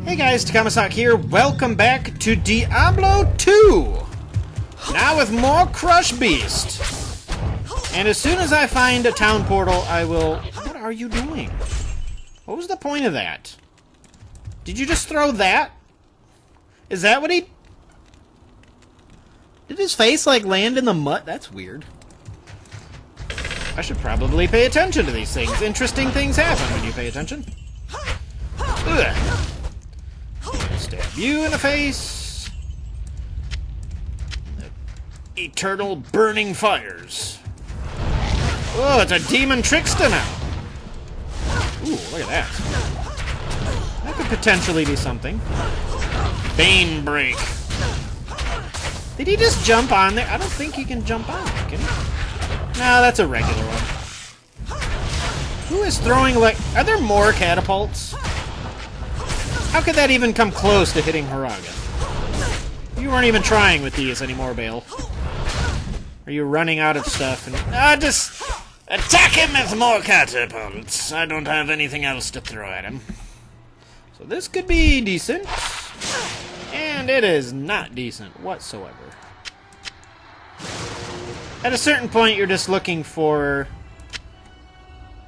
Hey guys, Takahmasak here. Welcome back to Diablo 2! Now with more Crush Beast. And as soon as I find a town portal, I will... What are you doing? What was the point of that? Did you just throw that? Is that what he... Did his face, like, land in the mud? That's weird. I should probably pay attention to these things. Interesting things happen when you pay attention. Ugh. Stab you in the face. The eternal burning fires. Oh, it's a demon trickster now. Ooh, look at that. That could potentially be something. Bane break. Did he just jump on there? I don't think he can jump on there, can he? No, that's a regular one. Who is throwing, like... Are there more catapults? How could that even come close to hitting Haraga? You weren't even trying with these anymore, Bale. Are you running out of stuff? And just attack him with more catapults. I don't have anything else to throw at him. So this could be decent. And it is not decent whatsoever. At a certain point, you're just looking for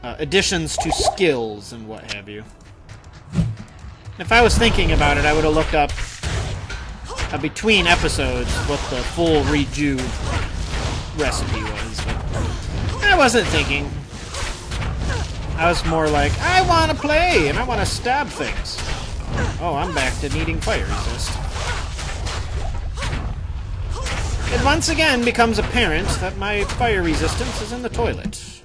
additions to skills and what have you. If I was thinking about it, I would have looked up between episodes what the full rejuve recipe was. But I wasn't thinking. I was more like, I want to play, and I want to stab things. Oh, I'm back to needing fire resist. It once again becomes apparent that my fire resistance is in the toilet.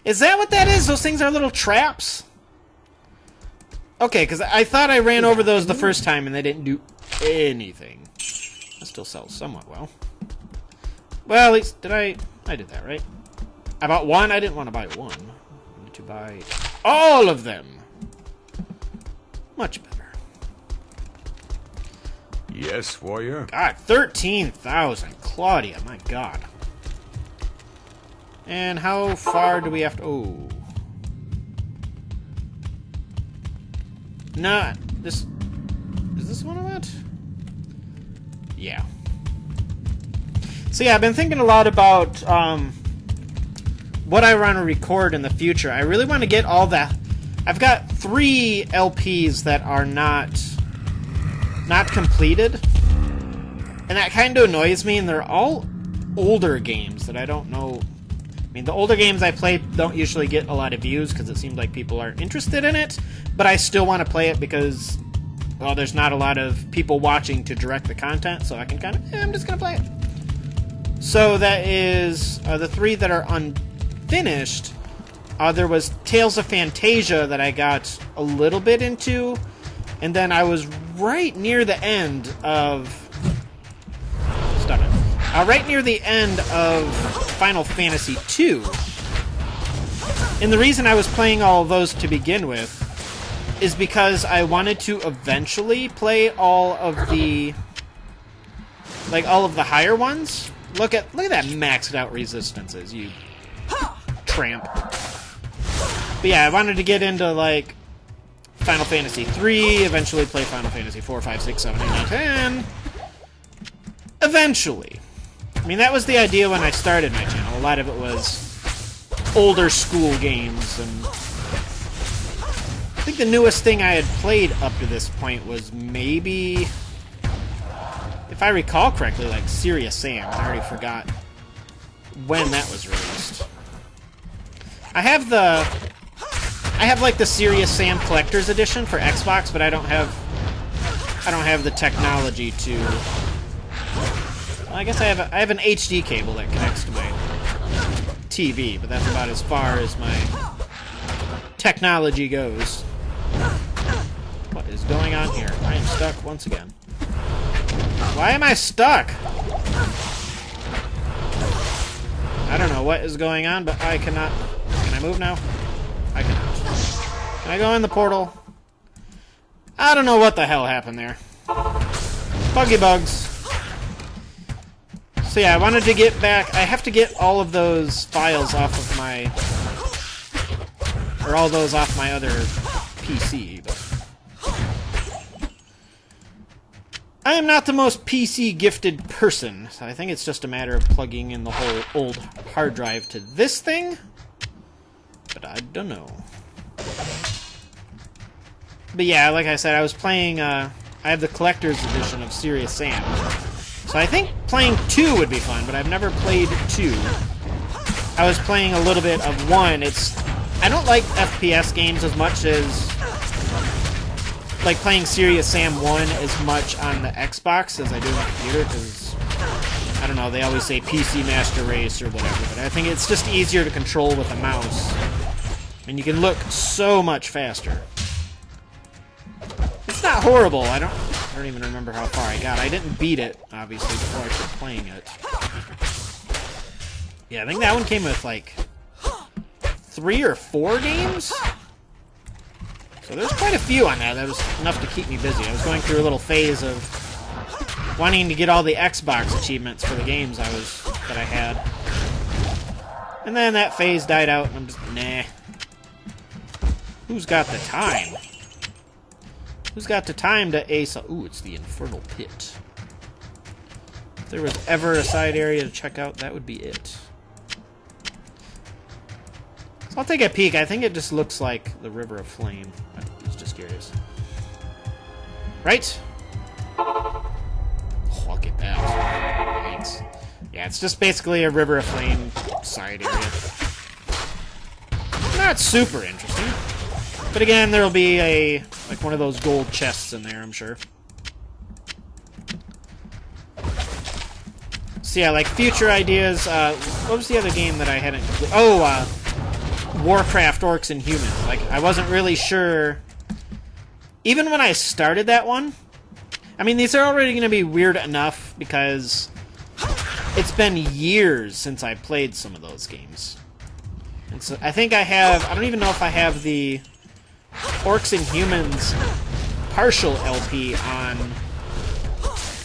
Is that what that is? Those things are little traps? Okay, because I thought I ran over those the first time and they didn't do anything. That still sells somewhat well. Well, at least, I did that, right? I bought one? I didn't want to buy one. I wanted to buy all of them. Much better. Yes, warrior. God, 13,000. Claudia, my God. And how far do we have to... Oh. Nah, this... Is this one I want? Yeah. So yeah, I've been thinking a lot about what I want to record in the future. I really want to get all that... I've got 3 LPs that are not completed. And that kind of annoys me, and they're all older games that I don't know... I mean, the older games I play don't usually get a lot of views because it seems like people aren't interested in it, but I still want to play it because, well, there's not a lot of people watching to direct the content, so I can kind of, I'm just going to play it. So that is the 3 that are unfinished. There was Tales of Fantasia that I got a little bit into, and then I was right near the end of... Stop it. Right near the end of Final Fantasy II. And the reason I was playing all of those to begin with is because I wanted to eventually play all of the higher ones. Look at that maxed out resistances, you tramp. But yeah, I wanted to get into like Final Fantasy 3, eventually play Final Fantasy 4, 5, 6, 7, 8, 9, 10. Eventually. I mean, that was the idea when I started my channel. A lot of it was older school games, and I think the newest thing I had played up to this point was maybe, if I recall correctly, like Serious Sam. I already forgot when that was released. I have like the Serious Sam Collector's Edition for Xbox, but I don't have the technology to... I guess I have an HD cable that connects to my TV, but that's about as far as my technology goes. What is going on here? I am stuck once again. Why am I stuck? I don't know what is going on, but I cannot... Can I move now? I cannot. Can I go in the portal? I don't know what the hell happened there. Buggy bugs. So yeah, I wanted to get back... I have to get all of those files off of my all those off my other PC, but I am not the most PC gifted person, so I think it's just a matter of plugging in the whole old hard drive to this thing, but I don't know. But yeah, like I said, I was playing, I have the collector's edition of Serious Sam, so I think playing 2 would be fun, but I've never played 2. I was playing a little bit of 1. I don't like FPS games as much as like playing Serious Sam 1 as much on the Xbox as I do on the computer, because I don't know, they always say PC Master Race or whatever, but I think it's just easier to control with a mouse, and you can look so much faster. It's not horrible. I don't even remember how far I got. I didn't beat it, obviously, before I started playing it. Yeah, I think that one came with like 3 or 4 games. So there's quite a few on that. That was enough to keep me busy. I was going through a little phase of wanting to get all the Xbox achievements for the games that I had. And then that phase died out, and I'm just, nah. Who's got the time? Who's got the time to ace? Ooh, it's the Infernal Pit. If there was ever a side area to check out, that would be it. So I'll take a peek. I think it just looks like the River of Flame. I was just curious. Right? Oh, I'll get that. Thanks. Yeah, it's just basically a River of Flame side area. Not super interesting. But again, there'll be like one of those gold chests in there, I'm sure. So yeah, like future ideas. What was the other game that I hadn't completed? Oh, Warcraft Orcs and Humans. Like, I wasn't really sure. Even when I started that one, I mean, these are already going to be weird enough because it's been years since I played some of those games. And so I think I don't even know if I have the Orcs and Humans partial LP on.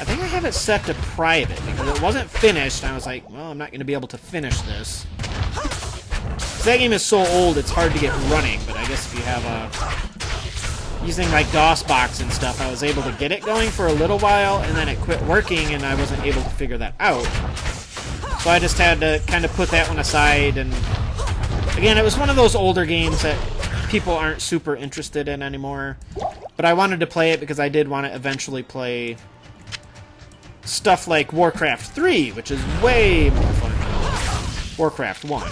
I think I have it set to private because it wasn't finished. And I was like, well, I'm not going to be able to finish this. That game is so old, it's hard to get running. But I guess if you have using like DOSBox and stuff, I was able to get it going for a little while, and then it quit working, and I wasn't able to figure that out. So I just had to kind of put that one aside. And again, it was one of those older games that people aren't super interested in anymore, but I wanted to play it because I did want to eventually play stuff like Warcraft 3, which is way more fun than Warcraft 1.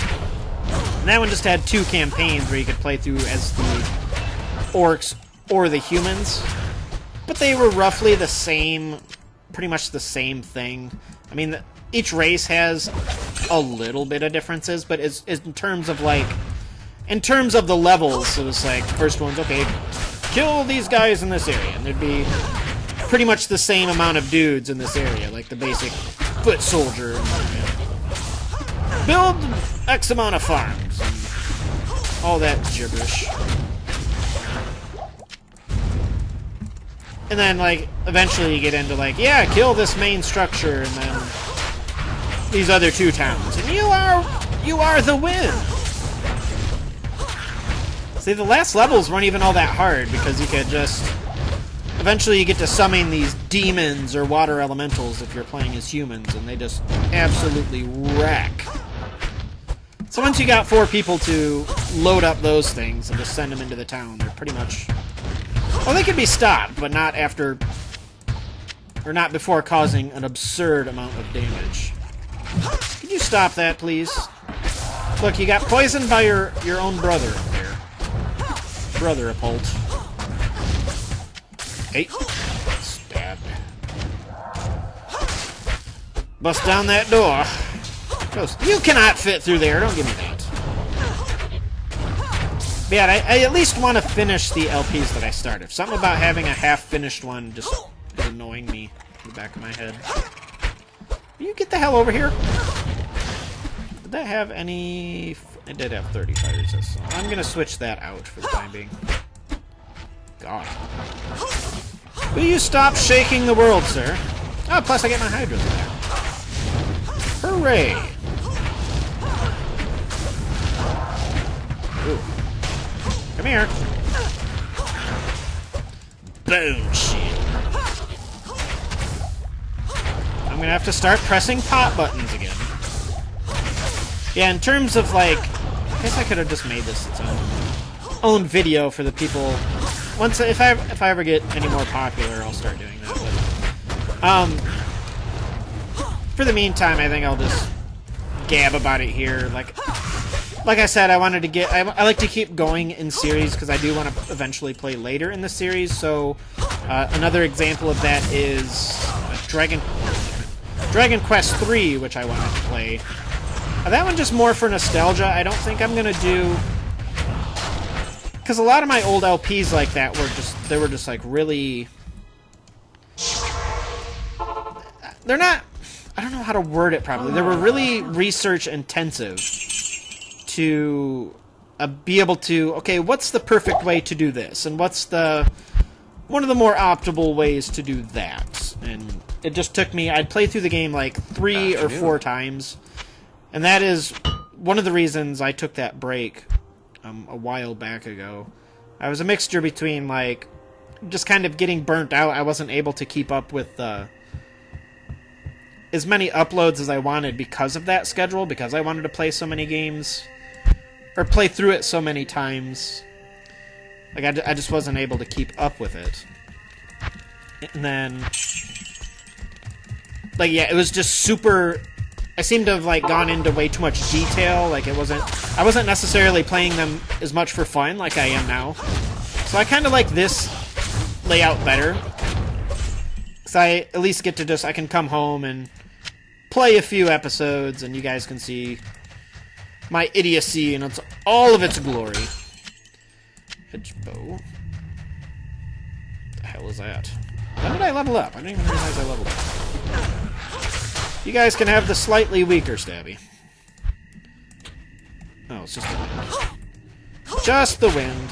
And that one just had 2 campaigns where you could play through as the orcs or the humans, but they were roughly the same, pretty much the same thing. I mean, each race has a little bit of differences, but it's in terms of like, in terms of the levels, so it's like, first one's, okay, kill these guys in this area, and there'd be pretty much the same amount of dudes in this area, like the basic foot soldier. Build X amount of farms, and all that gibberish. And then, like, eventually you get into, like, yeah, kill this main structure, and then these other 2 towns, and you are the win! See, the last levels weren't even all that hard, because you could just... Eventually you get to summon these demons or water elementals if you're playing as humans, and they just absolutely wreck. So once you got 4 people to load up those things and just send them into the town, they're pretty much... Well, they can be stopped, but not after... Or not before causing an absurd amount of damage. Can you stop that, please? Look, you got poisoned by your own brother up there. Brother Apult. Hey. Stab. Bust down that door. You cannot fit through there. Don't give me that. But yeah, I at least want to finish the LPs that I started. Something about having a half-finished one just is annoying me in the back of my head. Will you get the hell over here? Did that have any... It did have 35 resist, so I'm going to switch that out for the time being. God. Will you stop shaking the world, sir? Oh, plus I get my Hydras back. Hooray! Ooh. Come here. Boom shield. I'm gonna have to start pressing pot buttons again. Yeah, in terms of like, I guess I could have just made this its own video for the people. Once, if I ever get any more popular, I'll start doing that. But, for the meantime, I think I'll just gab about it here. Like I said, I wanted to get. I like to keep going in series because I do want to eventually play later in the series. So another example of that is Dragon Quest III, which I wanted to play. That one just more for nostalgia. I don't think I'm gonna do, because a lot of my old LPs like that were just like really. They're not. I don't know how to word it properly. They were really research intensive to be able to, okay, what's the perfect way to do this, and what's one of the more optimal ways to do that. And it just took me. I'd played through the game like 3 or 4 times, and that is one of the reasons I took that break a while back ago. I was a mixture between like just kind of getting burnt out. I wasn't able to keep up with as many uploads as I wanted because of that schedule, because I wanted to play so many games, or play through it so many times. Like, I just wasn't able to keep up with it. And then, like, yeah, it was just super. I seemed to have, like, gone into way too much detail. Like, I wasn't necessarily playing them as much for fun like I am now. So I kind of like this layout better, because I at least get to just, I can come home and play a few episodes, and you guys can see my idiocy in all of its glory. Hedge bow. The hell is that? When did I level up? I didn't even realize I leveled up. You guys can have the slightly weaker stabby. Oh, it's just the wind. Just the wind.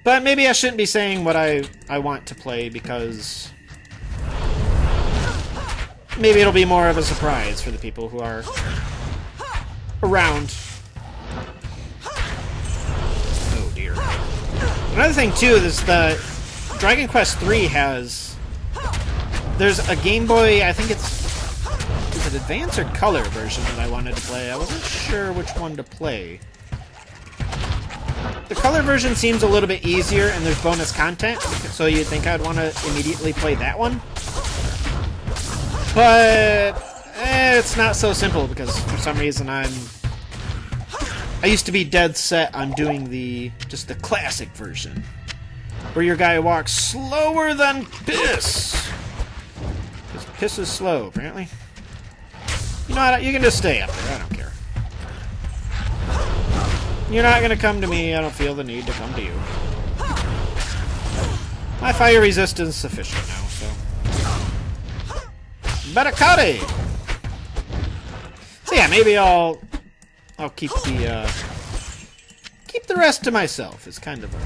But maybe I shouldn't be saying what I want to play, because maybe it'll be more of a surprise for the people who are around. Oh dear. Another thing too is the Dragon Quest III has, there's a Game Boy, I think is it Advance or Color version that I wanted to play. I wasn't sure which one to play. The Color version seems a little bit easier, and there's bonus content, so you'd think I'd want to immediately play that one. But it's not so simple, because for some reason I used to be dead set on doing just the classic version, where your guy walks slower than piss. Because piss is slow, apparently. You know what? You can just stay up there. I don't care. You're not going to come to me. I don't feel the need to come to you. My fire resistance is sufficient now, so. Barakari! So yeah, maybe I'll keep the rest to myself. It's kind of a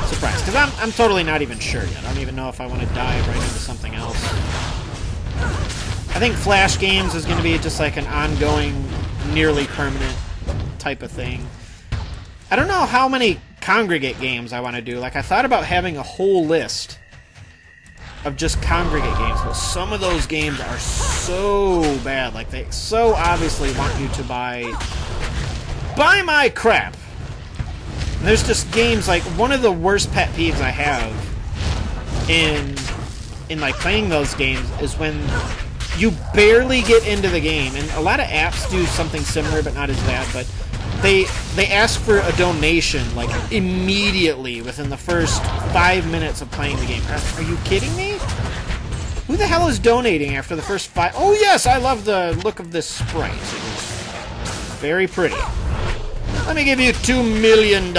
surprise, because I'm totally not even sure yet. I don't even know if I want to dive right into something else. I think Flash games is going to be just like an ongoing, nearly permanent type of thing. I don't know how many congregate games I want to do. Like, I thought about having a whole list of just congregate games, but some of those games are so bad. Like, they so obviously want you to buy my crap. And there's just games, like, one of the worst pet peeves I have in like playing those games is when you barely get into the game, and a lot of apps do something similar but not as bad, but they ask for a donation like immediately within the first 5 minutes of playing the game. Are you kidding me? Who the hell is donating after the first 5? Oh yes, I love the look of this sprite. It was very pretty. Let me give you $2 million.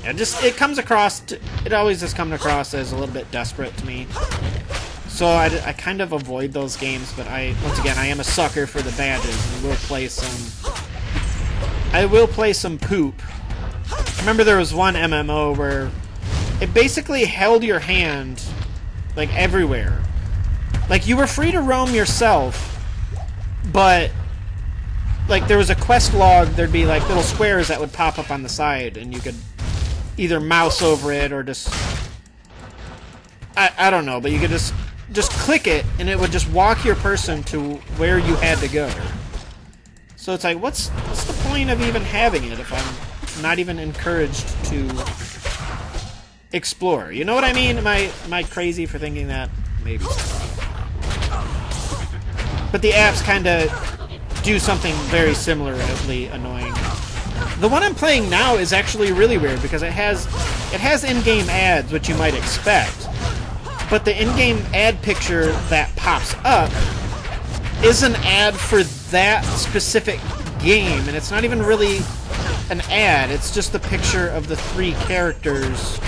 It comes across. It always just comes across as a little bit desperate to me. So I kind of avoid those games, but once again, I am a sucker for the badges, and I will play some poop. I remember there was one MMO where it basically held your hand, like, everywhere. Like, you were free to roam yourself, but, like there was a quest log, there'd be like little squares that would pop up on the side, and you could either mouse over it or just I don't know, but you could just click it and it would just walk your person to where you had to go. So it's like, what's the point of even having it if I'm not even encouraged to explore? You know what I mean? Am I crazy for thinking that? Maybe so. But the apps kind of do something very similarly annoying. The one I'm playing now is actually really weird because it has in-game ads, which you might expect. But the in-game ad picture that pops up is an ad for that specific game, and it's not even really an ad. It's just a picture of the three characters.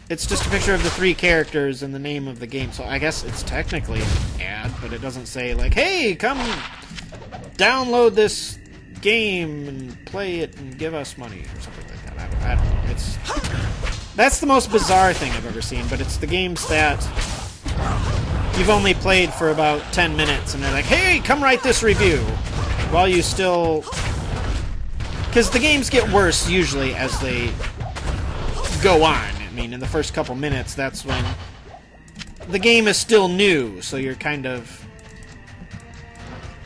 It's just a picture of the three characters and the name of the game. So I guess it's technically an ad, but it doesn't say like, "Hey, come download this game and play it and give us money," or something like that. I don't know. That's the most bizarre thing I've ever seen, but it's the games that you've only played for about 10 minutes, and they're like, "Hey, come write this review," while you still... Because the games get worse, usually, as they go on. I mean, in the first couple minutes, that's when the game is still new, so you're kind of...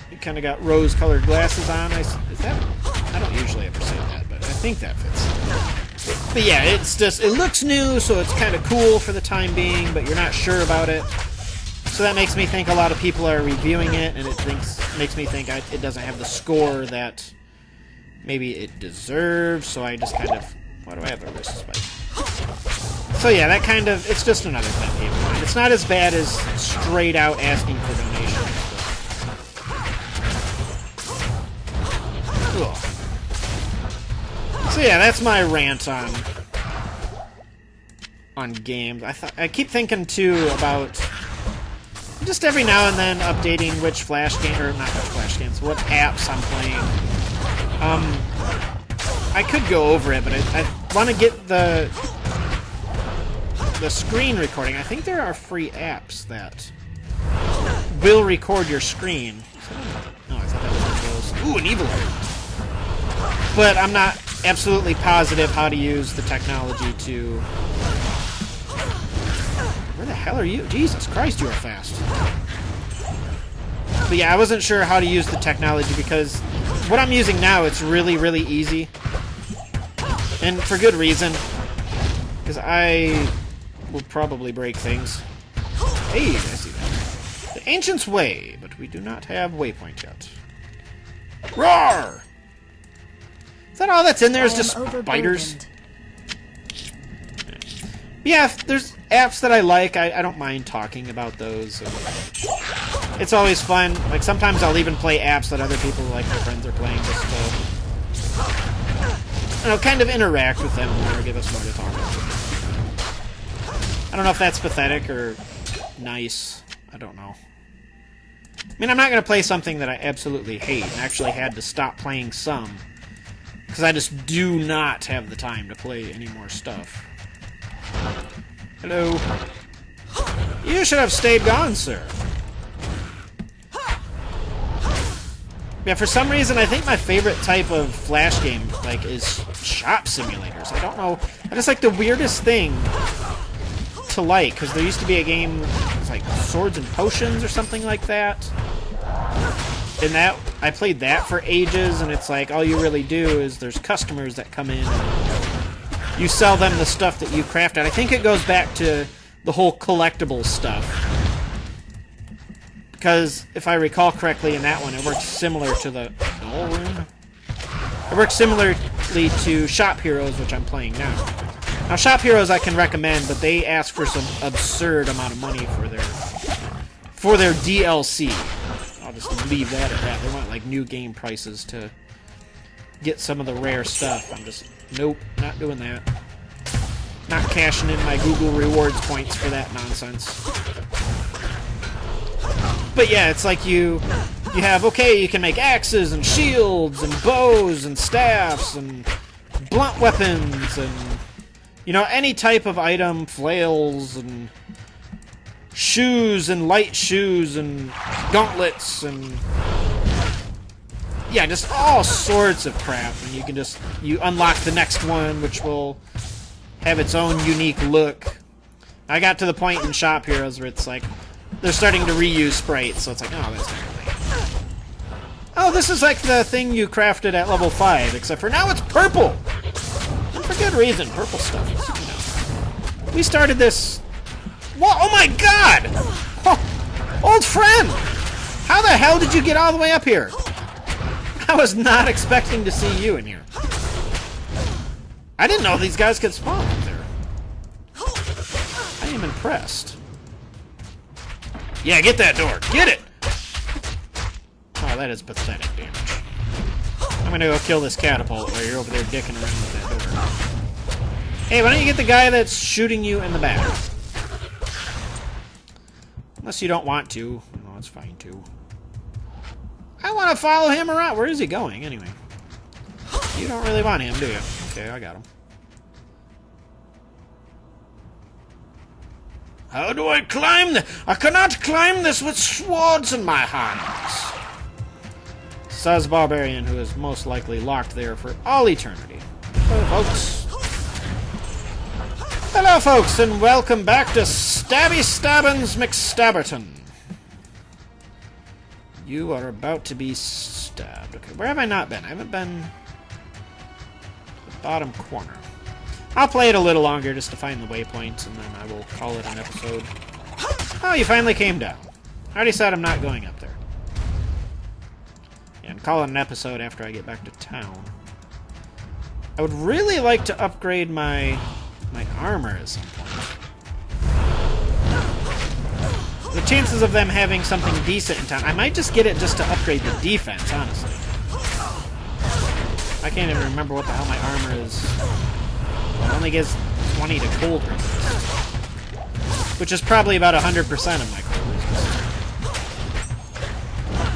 You kind of got rose-colored glasses on. Is that... I don't usually ever say that, but I think that fits. But yeah, it's just... It looks new, so it's kind of cool for the time being, but you're not sure about it. So that makes me think a lot of people are reviewing it, and it makes me think it doesn't have the score that maybe it deserves, so I just kind of... Why do I have a wrist spike? So yeah, that kind of... It's just another pet peeve of mine. It's not as bad as straight out asking for donations. But... So yeah, that's my rant on games. I keep thinking, too, about... Just every now and then updating which Flash game, or not which Flash games, what apps I'm playing. I could go over it, but I want to get the screen recording. I think there are free apps that will record your screen. No, I thought that was one of those. Ooh, an evil art. But I'm not absolutely positive how to use the technology to... Where the hell are you? Jesus Christ, you are fast. But yeah, I wasn't sure how to use the technology because what I'm using now, it's really, really easy. And for good reason. Because I will probably break things. Hey, I see that. The Ancient's Way, but we do not have waypoint yet. Roar! Is that all that's in there? Is just spiders? Yeah, there's apps that I like. I don't mind talking about those. It's always fun. Like, sometimes I'll even play apps that other people, like my friends, are playing just to, you know, kind of interact with them more, give us more to talk about. I don't know if that's pathetic or nice. I don't know. I mean, I'm not going to play something that I absolutely hate and actually had to stop playing some. Because I just do not have the time to play any more stuff. Hello. You should have stayed gone, sir. Yeah, for some reason, I think my favorite type of Flash game, like, is shop simulators. I don't know. I just like the weirdest thing to like, because there used to be a game, it was like Swords and Potions or something like that. And that, I played that for ages, and it's like, all you really do is there's customers that come in and you sell them the stuff that you crafted. I think it goes back to the whole collectible stuff. Because, if I recall correctly in that one, it works similar to the... It works similarly to Shop Heroes, which I'm playing now. Now, Shop Heroes I can recommend, but they ask for some absurd amount of money for their DLC. I'll just leave that at that. They want, like, new game prices to get some of the rare stuff. I'm just... Nope, not doing that. Not cashing in my Google Rewards points for that nonsense. But yeah, it's like you have, okay, you can make axes and shields and bows and staffs and blunt weapons and, you know, any type of item, flails and shoes and light shoes and gauntlets and yeah, just all sorts of crap. And you can just, you unlock the next one, which will have its own unique look. I got to the point in Shop Heroes where it's like, they're starting to reuse sprites, so it's like, oh, that's not really... Oh, this is like the thing you crafted at level 5, except for now it's purple! And for good reason, purple stuff is, you know... We started this... Whoa, oh my god! Oh, old friend! How the hell did you get all the way up here? I was not expecting to see you in here. I didn't know these guys could spawn up there. I am impressed. Yeah, get that door. Get it! Oh, that is pathetic damage. I'm gonna go kill this catapult while you're over there dicking around with that door. Hey, why don't you get the guy that's shooting you in the back? Unless you don't want to. No, it's fine too. I want to follow him around. Where is he going, anyway? You don't really want him, do you? Okay, I got him. How do I climb I cannot climb this with swords in my hands. Says Barbarian, who is most likely locked there for all eternity. Hello, folks. Hello, folks, and welcome back to Stabby Stabbins McStabberton. You are about to be stabbed. Okay, where have I not been? I haven't been to the bottom corner. I'll play it a little longer just to find the waypoint, and then I will call it an episode. Oh, you finally came down. I already said I'm not going up there. Yeah, and call it an episode after I get back to town. I would really like to upgrade my armor at some point. The chances of them having something decent in town, I might just get it just to upgrade the defense, honestly. I can't even remember what the hell my armor is. It only gives 20 to cold resist, which is probably about 100% of my cold resist.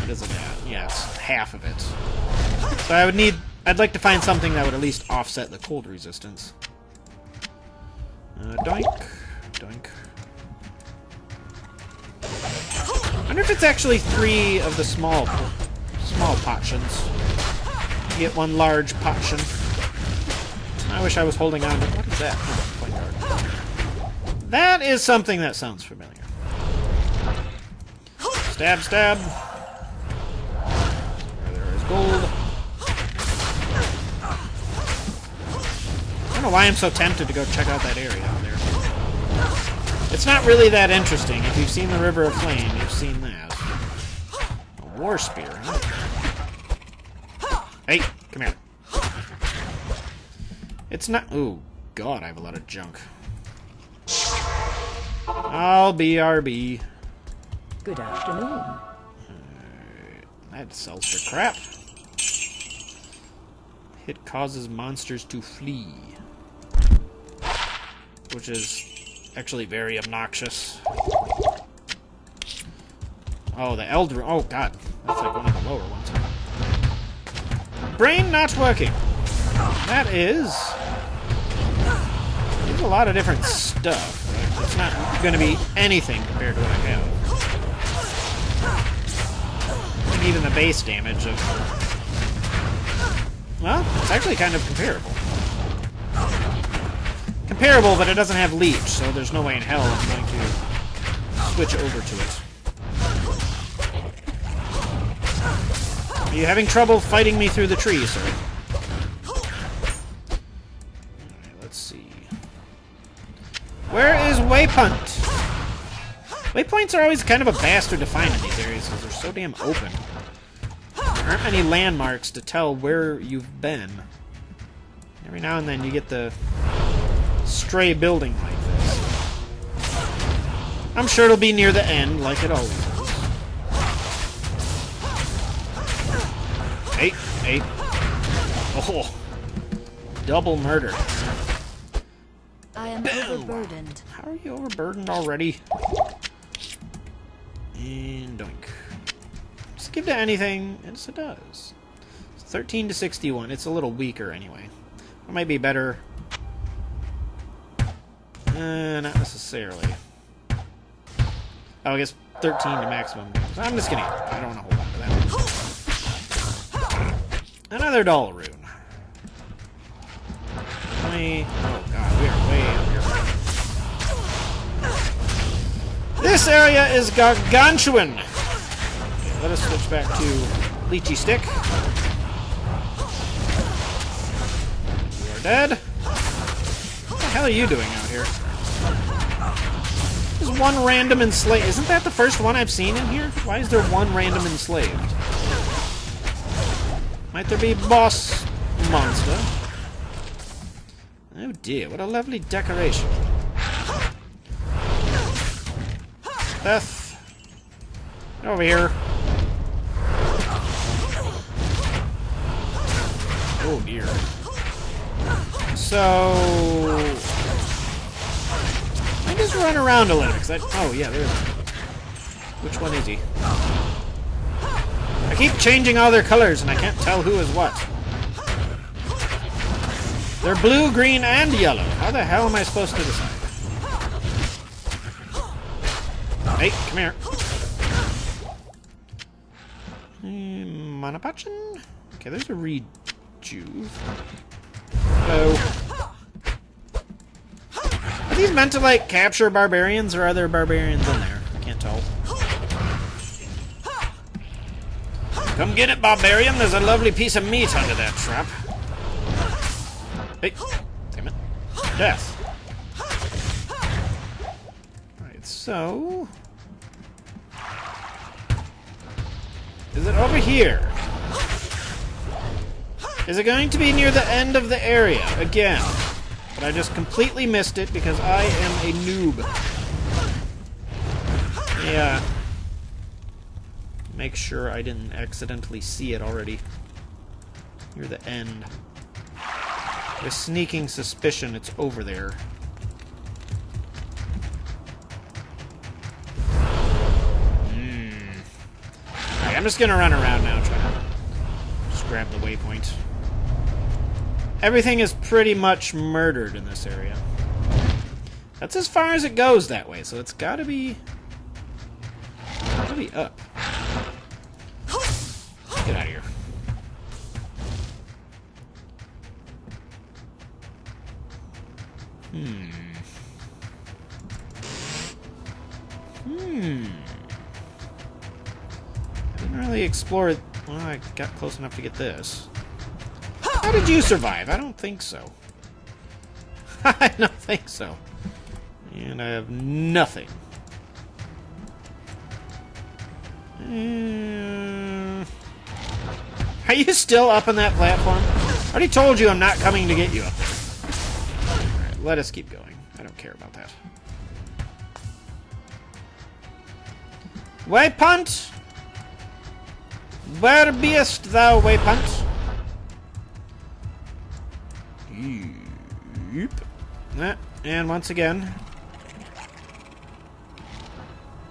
What is it at? Yes, half of it. So I'd like to find something that would at least offset the cold resistance. Doink, doink. I wonder if it's actually 3 of the small potions. You get 1 large potion. I wish I was holding on to... What is that? Oh, point guard. That is something that sounds familiar. Stab, stab. There is gold. I don't know why I'm so tempted to go check out that area out there. It's not really that interesting. If you've seen the River of Flame, you've seen that. A war spear, huh? Hey, come here. It's not... Ooh, God, I have a lot of junk. I'll BRB. Good afternoon. That sells for crap. It causes monsters to flee. Which is actually very obnoxious. Oh, the Elder... Oh, God. That's like one of the lower ones. Brain not working. That is... There's a lot of different stuff. It's not going to be anything compared to what I have. And even the base damage of... Well, it's actually kind of comparable. Comparable, but it doesn't have leech, so there's no way in hell I'm going to switch over to it. Are you having trouble fighting me through the trees, sir? Where is waypoint? Waypoints are always kind of a bastard to find in these areas because they're so damn open. There aren't any landmarks to tell where you've been. Every now and then you get the stray building like this. I'm sure it'll be near the end, like it always is. Hey, hey. Oh, double murder. I am overburdened. How are you overburdened already? And doink. Just give to anything. Yes, it does. It's 13 to 61. It's a little weaker anyway. It might be better. Not necessarily. Oh, I guess 13 to maximum. I'm just kidding. I don't want to hold on to that. Another dull rune. Oh god, we are way up here. This area is gargantuan. Okay, let us switch back to Leechy Stick. You are dead. What the hell are you doing out here? There's one random enslaved. Isn't that the first one I've seen in here? Why is there one random enslaved? Might there be boss monster? Oh dear, what a lovely decoration. Beth, get over here. Oh dear. So I just run around a little because oh yeah, there's. Which one is he? I keep changing all their colors and I can't tell who is what. They're blue, green, and yellow. How the hell am I supposed to decide? Hey, come here. Mana potion? Okay, there's a rejuve. Hello. Are these meant to, like, capture barbarians, or are there barbarians in there? I can't tell. Come get it, barbarian. There's a lovely piece of meat under that trap. Hey, damn it. Death. Alright, so... is it over here? Is it going to be near the end of the area? Again. But I just completely missed it because I am a noob. Yeah. Make sure I didn't accidentally see it already. Near the end. With sneaking suspicion, it's over there. Alright, I'm just gonna run around now, try to just grab the waypoint. Everything is pretty much murdered in this area. That's as far as it goes that way, so it's gotta be up. Get out of here. I didn't really explore it. Well, I got close enough to get this. How did you survive? I don't think so. I don't think so. And I have nothing. Are you still up on that platform? I already told you I'm not coming to get you up there. Alright, let us keep going. I don't care about that. Waypoint! Where beest thou, waypoint? Yep. And once again.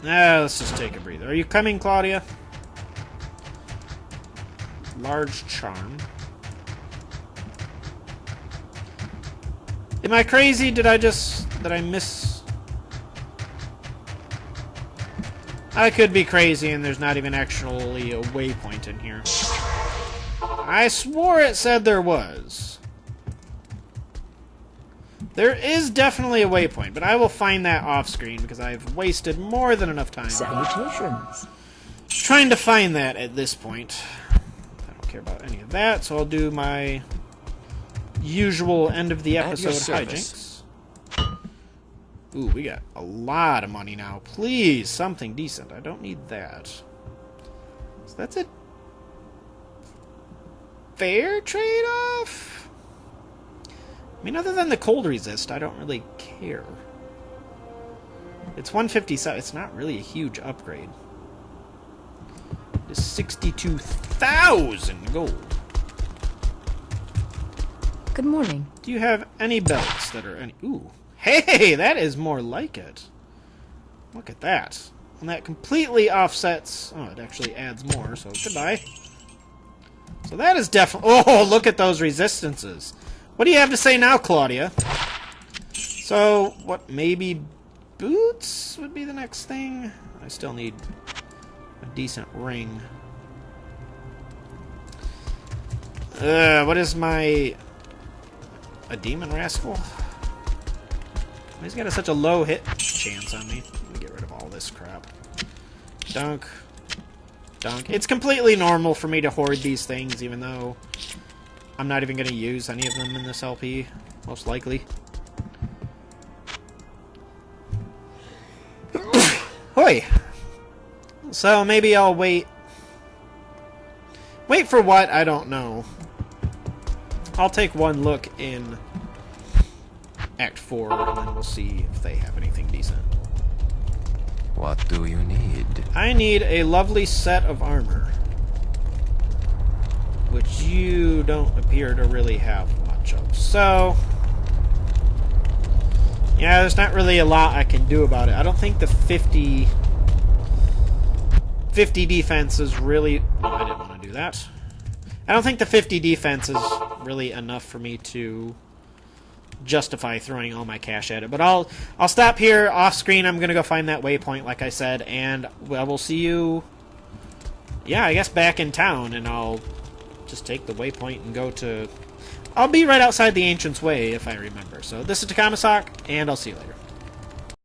Let's just take a breather. Are you coming, Claudia? Large charm. Am I crazy? Did I miss? I could be crazy and there's not even actually a waypoint in here. I swore it said there was. There is definitely a waypoint, but I will find that off screen because I've wasted more than enough time. Salutations. Trying to find that at this point. I don't care about any of that, so I'll do my usual end of the episode hijinks. Ooh, we got a lot of money now. Please, something decent. I don't need that. So that's a fair trade-off? I mean, other than the cold resist, I don't really care. It's 157. It's not really a huge upgrade. It's 62,000 gold. Good morning. Do you have any belts that are any... Ooh. Hey, that is more like it. Look at that. And that completely offsets... Oh, it actually adds more, so goodbye. So that is definitely... Oh, look at those resistances. What do you have to say now, Claudia? So, what, maybe boots would be the next thing? I still need a decent ring. What is my... A demon rascal? He's got such a low hit chance on me. Let me get rid of all this crap. Dunk. Dunk. It's completely normal for me to hoard these things, even though I'm not even going to use any of them in this LP, most likely. Hoi! So maybe I'll wait. Wait for what? I don't know. I'll take one look in Act 4, and then we'll see if they have anything decent. What do you need? I need a lovely set of armor, which you don't appear to really have much of. So, yeah, there's not really a lot I can do about it. I don't think the 50 defense is really... Oh, I didn't want to do that. I don't think the 50 defense is really enough for me to justify throwing all my cash at it. But I'll stop here off screen. I'm going to go find that waypoint, like I said, and I will see you, yeah, I guess back in town, and I'll just take the waypoint and go to... I'll be right outside the Ancient's Way, if I remember. So this is Takahmasak, and I'll see you later.